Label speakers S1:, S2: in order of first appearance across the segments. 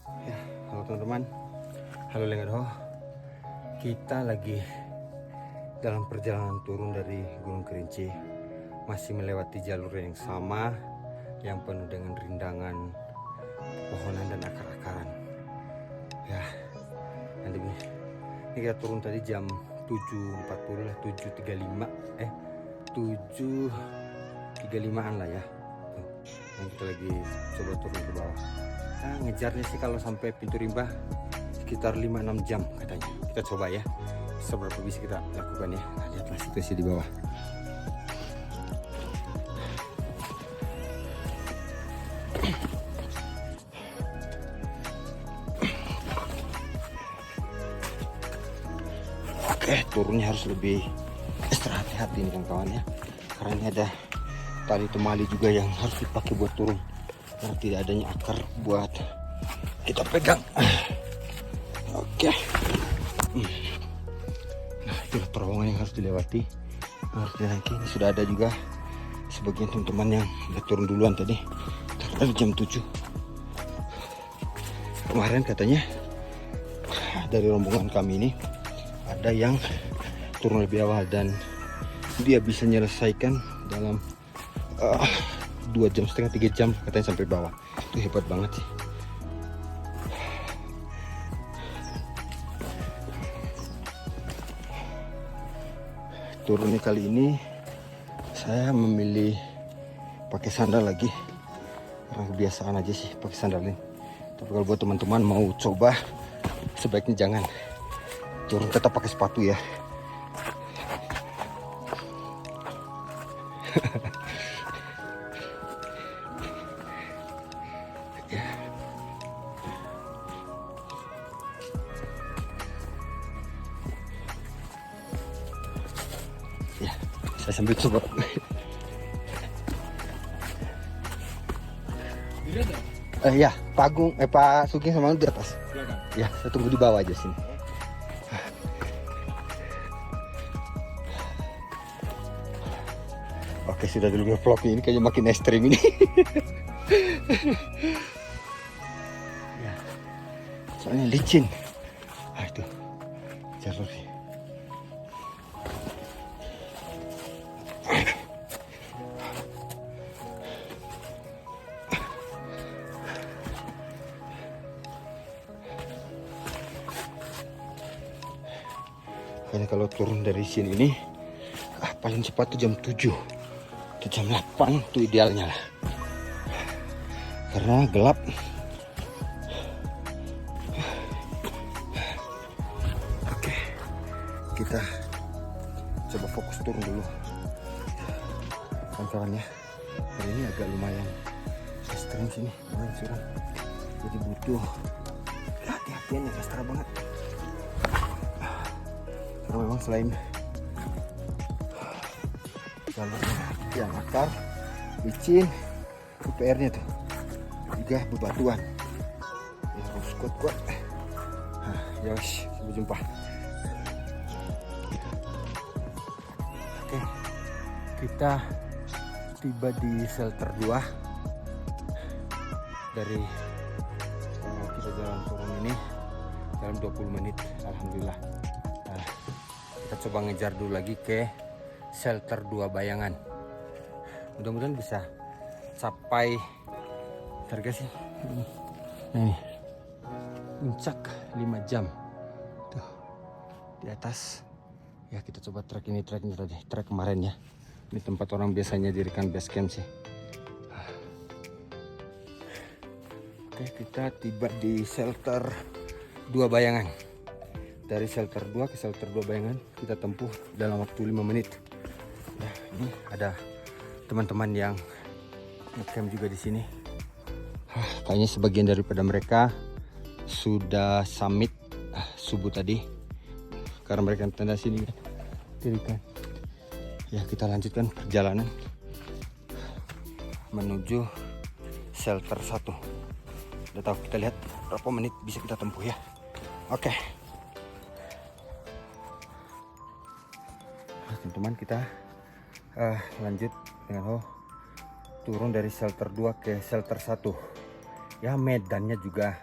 S1: Ya, halo teman-teman, halo Lengado. Kita lagi dalam perjalanan turun dari Gunung Kerinci, masih melewati jalur yang sama, yang penuh dengan rindangan pohonan dan akar-akaran. Ya, nanti ini kita turun tadi jam 7.40 lah, 7.35an lah ya. Yang kita lagi coba turun ke bawah. Nah, ngejarnya sih kalau sampai pintu rimba sekitar 5-6 jam katanya. Kita coba ya, seberapa bisa kita lakukan ya. Nah, lihatlah situasi di bawah. Oke, turunnya harus lebih extra hati-hati nih kawan-kawan ya, karena ini ada tali temali juga yang harus dipakai buat turun, karena tidak adanya akar buat kita pegang. Oke. Nah, itu terowongan yang harus dilewati, harus dinaiki. Ini sudah ada juga sebagian teman-teman yang udah turun duluan tadi, dari jam 7 kemarin katanya. Dari rombongan kami ini ada yang turun lebih awal dan dia bisa menyelesaikan dalam 2,5 jam, 3 jam katanya sampai bawah. Itu hebat banget sih. Turunnya kali ini saya memilih pakai sandal lagi, karena kebiasaan aja sih pakai sandal ini. Tapi kalau buat teman-teman mau coba, sebaiknya jangan turun, tetap pakai sepatu ya. Ya, saya sambil coba. Ya, Pak Agung, Pak Sugeng sama di atas. Ya, saya tunggu di bawah aja sini. Oke, sudah dulu nge-vlog ini kayaknya makin ekstrim ini. Ya, soalnya licin. Ah, itu jalur. Kayaknya kalau turun dari sini ini paling cepat tuh jam 7 atau jam 8 itu idealnya lah, karena gelap. Oke, kita coba fokus turun dulu kawan-kawan ya. Hari ini agak lumayan ekstrim sini, lumayan suram, jadi butuh hati-hatian yang ekstra banget. Karena memang selain jalurnya yang akar, licin, PR-nya tuh juga bebatuan. Ya harus kuat-kuat. Nah, ya wes, sampai jumpa. Oke, kita tiba di shelter 2 dari kita jalan turun ini dalam 20 menit, alhamdulillah. Kita coba ngejar dulu lagi ke shelter 2 Bayangan. Mudah-mudahan bisa capai harga sih. Nah, ini puncak 5 jam tuh di atas ya. Kita coba trek ini tadi, trek kemarin ya. Ini tempat orang biasanya dirikan base camp sih. Oke, kita tiba di shelter 2 Bayangan. Dari shelter 2 ke shelter 2 Bayangan kita tempuh dalam waktu 5 menit. Nah, ini ada teman-teman yang ngecamp juga di sini. Kayaknya sebagian daripada mereka sudah summit subuh tadi, karena mereka tenda sini dirikan. Ya, kita lanjutkan perjalanan menuju shelter 1. Udah tahu, kita lihat berapa menit bisa kita tempuh ya. Oke. Teman-teman, kita lanjut dengan turun dari shelter 2 ke shelter 1 ya. Medannya juga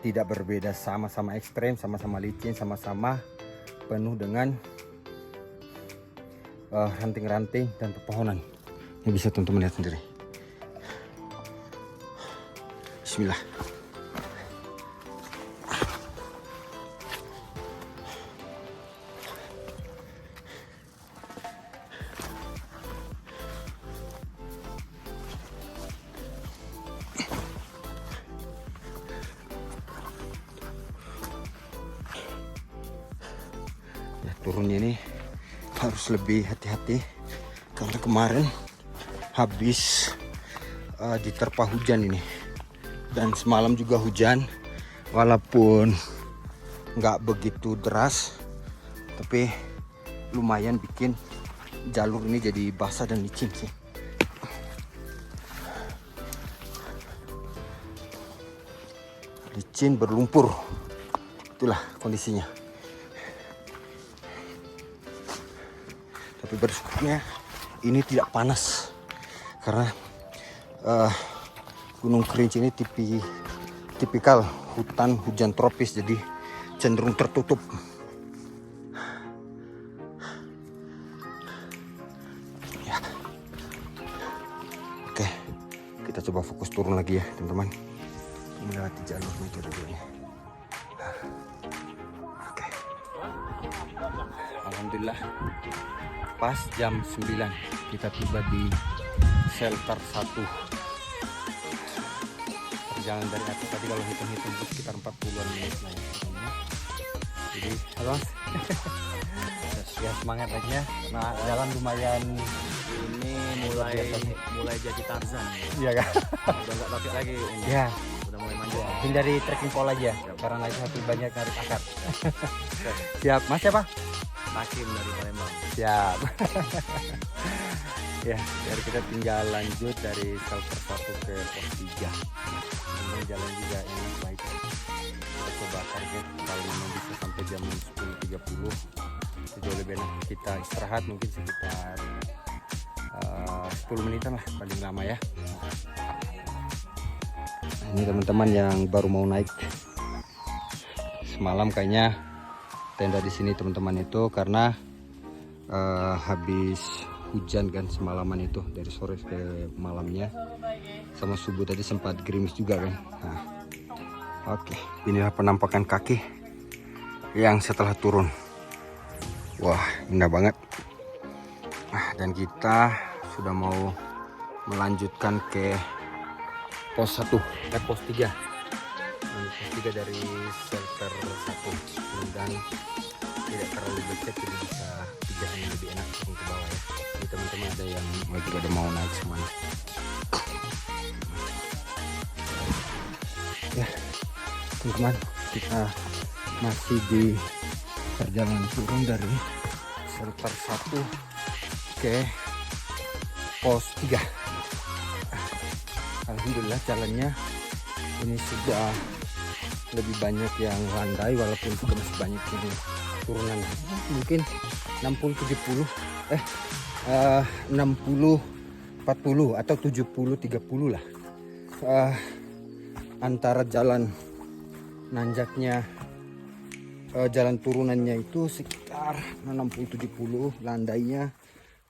S1: tidak berbeda, sama-sama ekstrem, sama-sama licin, sama-sama penuh dengan ranting-ranting dan pepohonan. Ini bisa teman-teman lihat sendiri. Bismillah. Ya, turunnya ini harus lebih hati-hati karena kemarin habis diterpa hujan ini, dan semalam juga hujan walaupun nggak begitu deras, tapi lumayan bikin jalur ini jadi basah dan licin sih. Licin berlumpur, itulah kondisinya. Tapi bersyukurnya ini tidak panas karena Gunung Kerinci ini tipikal hutan hujan tropis, jadi cenderung tertutup. Ya. Oke, kita coba fokus turun lagi ya teman-teman, melewati jalur meja dulunya. Oke, alhamdulillah pas jam 9 kita tiba di shelter 1. Perjalanan dari atas tadi kalau hitung-hitung itu sekitar 40-an menit lah ya. Jadi halo Mas. Ya semangat lagi ya. Nah jalan lumayan
S2: ini mulai jadi Tarzan.
S1: Iya kan?
S2: Udah nggak tapi lagi ini.
S1: Ya.
S2: Udah mulai manja.
S1: Hindari trekking pole aja. Karena lagi satu banyak narik akar. Siap. Mas siapa?
S2: Hakim dari Palembang.
S1: Siap. Ya, biar kita tinggal lanjut dari shelter 1 ke pos 3. Ini jalan juga yang baik. Kita coba target paling bisa sampai jam 10.30. Itu jauh lebih enak. Kita istirahat mungkin sekitar 10 menitan lah paling lama ya. Ini teman-teman yang baru mau naik. Semalam kayaknya tenda di sini teman-teman itu karena habis hujan kan semalaman itu, dari sore ke malamnya, sama subuh tadi sempat gerimis juga kan. Nah, oke, inilah penampakan kaki yang setelah turun. Wah, indah banget. Nah, dan kita sudah mau melanjutkan ke pos 1, pos 3. Pos 3 dari shelter 1. Dan tidak terlalu becek, jadi bisa pijakan yang lebih enak ke bawah ya. Jadi teman-teman ada yang lagi pada mau naik semuanya. Ya teman-teman, kita masih di perjalanan turun dari shelter 1 ke pos 3. Alhamdulillah jalannya ini sudah lebih banyak yang landai, walaupun juga masih banyak yang turunan, mungkin 60-70 60-40 atau 70-30 lah. Antara jalan nanjaknya jalan turunannya itu sekitar 60-70, landainya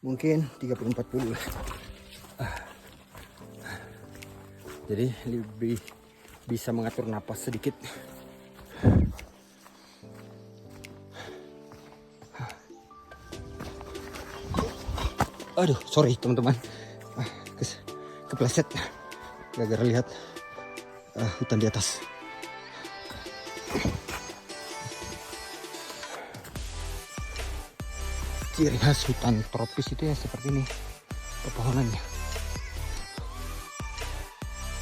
S1: mungkin 30-40 lah. Jadi lebih bisa mengatur napas sedikit. Aduh, sorry teman-teman, kepleset gara-gara lihat hutan di atas. Ciri khas hutan tropis itu ya seperti ini pepohonannya.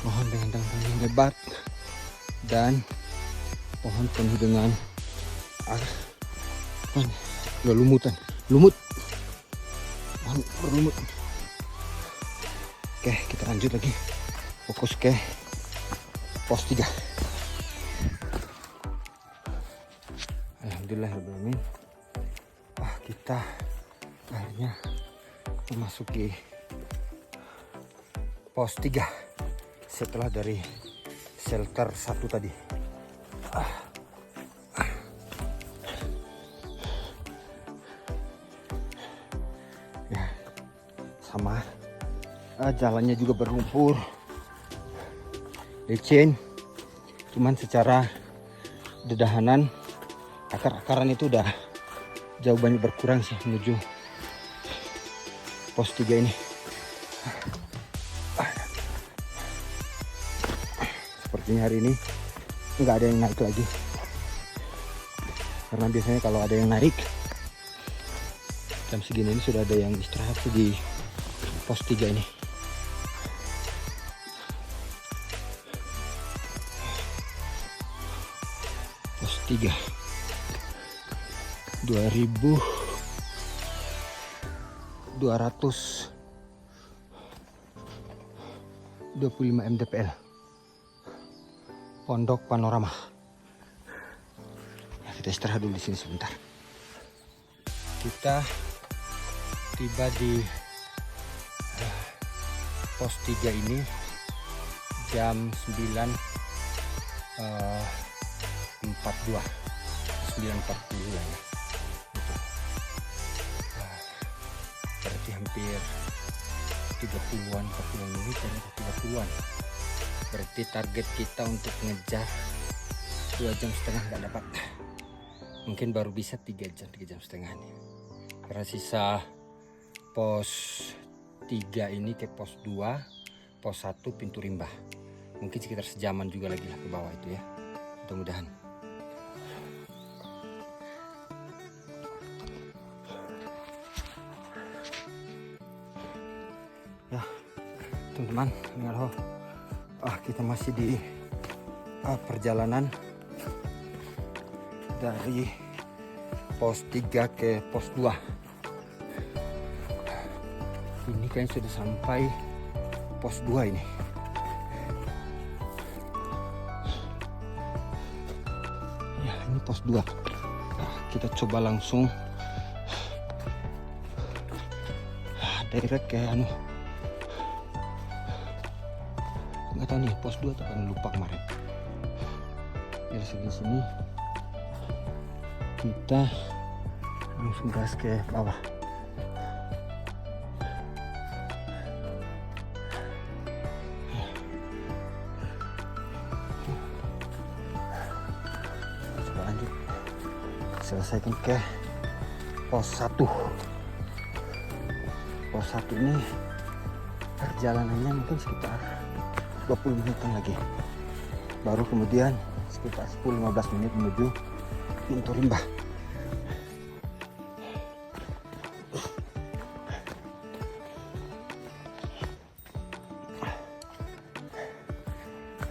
S1: Pohon dengan daun yang lebat dan pohon penuh dengan lumut. Berlumut. Oke, kita lanjut lagi, fokus ke pos 3. Alhamdulillahirrahmanirrahim, kita akhirnya memasuki pos 3 setelah dari shelter 1 tadi. Ya, sama. Jalannya juga berlumpur, licin. Cuman secara dedahanan, akar-akaran itu udah jauh banyak berkurang sih menuju pos 3 ini. Sepertinya hari ini nggak ada yang naik lagi, karena biasanya kalau ada yang naik jam segini ini sudah ada yang istirahat di pos 3 ini. Pos 3 2225 mdpl Pondok Panorama. Nah, kita istirahat dulu di sini sebentar. Kita tiba di pos 3 ini jam 9.40 lah ya. Berarti hampir 30-an, 40 menit dan 30-an. Berarti target kita untuk ngejar 2,5 jam nggak dapat. Mungkin baru bisa 3 jam setengah nih. Karena sisa pos 3 ini ke pos 2, pos 1 pintu Rimbah. Mungkin sekitar sejaman juga lagi lah ke bawah itu ya. Mudah-mudahan. Ya, teman-teman, kita masih di perjalanan dari pos 3 ke pos 2. Ini kayaknya sudah sampai pos 2 ini. Ya, ini pos 2. Nah, kita coba langsung direct ke nggak tahu nih pos 2 atau kan, lupa kemarin. Dari sini kita langsung gas ke bawah. Coba lanjut, selesaikan ke pos 1. Pos 1 ini perjalanannya mungkin sekitar 20 menitan lagi, baru kemudian sekitar 10-15 menit menuju pintu Rimbah.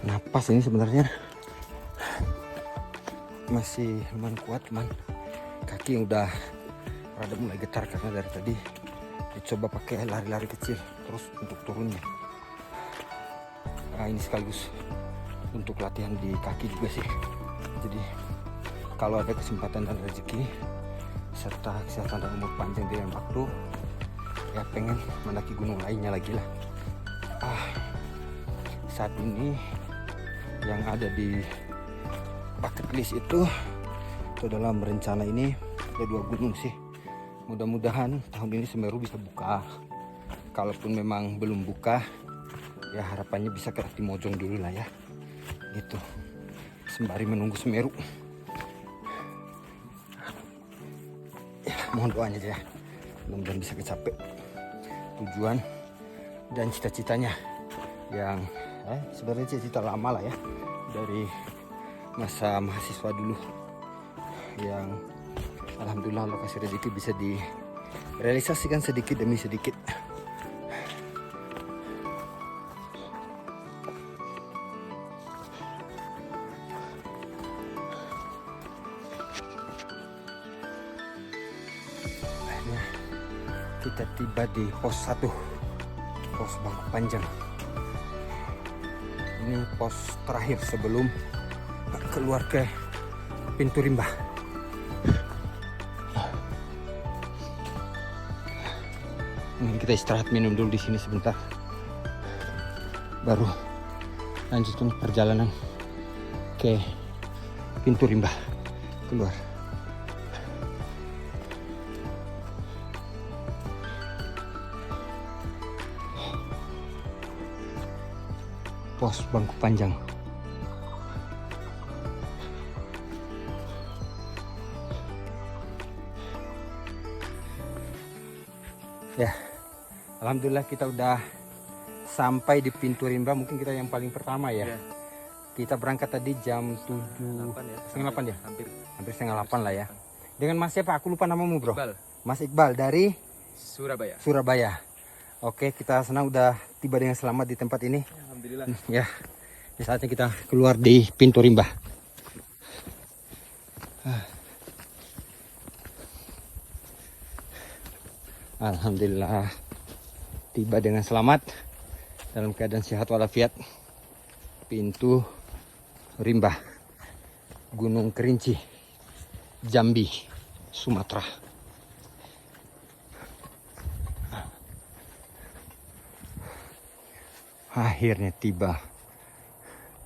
S1: Napas ini sebenarnya masih lumayan kuat, teman. Kaki yang udah rada mulai getar karena dari tadi dicoba pakai lari-lari kecil terus untuk turunnya. Nah, ini sekaligus untuk latihan di kaki juga sih. Jadi kalau ada kesempatan dan rezeki serta kesehatan dan umur panjang di lain waktu, ya pengen mendaki gunung lainnya lagi lah. Saat ini yang ada di bucket list itu adalah merencana ini ada 2 gunung sih. Mudah-mudahan tahun ini Semeru bisa buka. Kalaupun memang belum buka, ya harapannya bisa ke Timojong dulu lah ya, gitu, sembari menunggu Semeru. Ya, mohon doanya aja ya, mudah-mudahan bisa kecapai tujuan dan cita-citanya yang sebenarnya cita-cita lama lah ya, dari masa mahasiswa dulu, yang alhamdulillah Allah kasih rezeki bisa direalisasikan sedikit demi sedikit. Kita tiba di pos 1, pos Bangku Panjang. Ini pos terakhir sebelum keluar ke pintu Rimbah. Mungkin kita istirahat minum dulu di sini sebentar, baru lanjutkan perjalanan ke pintu rimba keluar. Pos bangku panjang. Ya, alhamdulillah kita udah sampai di pintu rimba. Mungkin kita yang paling pertama ya.
S2: Iya.
S1: Kita berangkat tadi jam 7,
S2: 8 ya.
S1: setengah 8 ya?
S2: Hampir.
S1: Hampir setengah 8 lah ya. Dengan Mas siapa? Aku lupa namamu bro.
S2: Iqbal,
S1: Mas Iqbal dari
S2: Surabaya.
S1: Surabaya. Oke, kita senang udah tiba dengan selamat di tempat ini.
S2: Alhamdulillah.
S1: Ya, ini saatnya kita keluar di pintu rimba. Alhamdulillah tiba dengan selamat dalam keadaan sehat walafiat. Pintu rimba Gunung Kerinci, Jambi, Sumatera. Akhirnya tiba.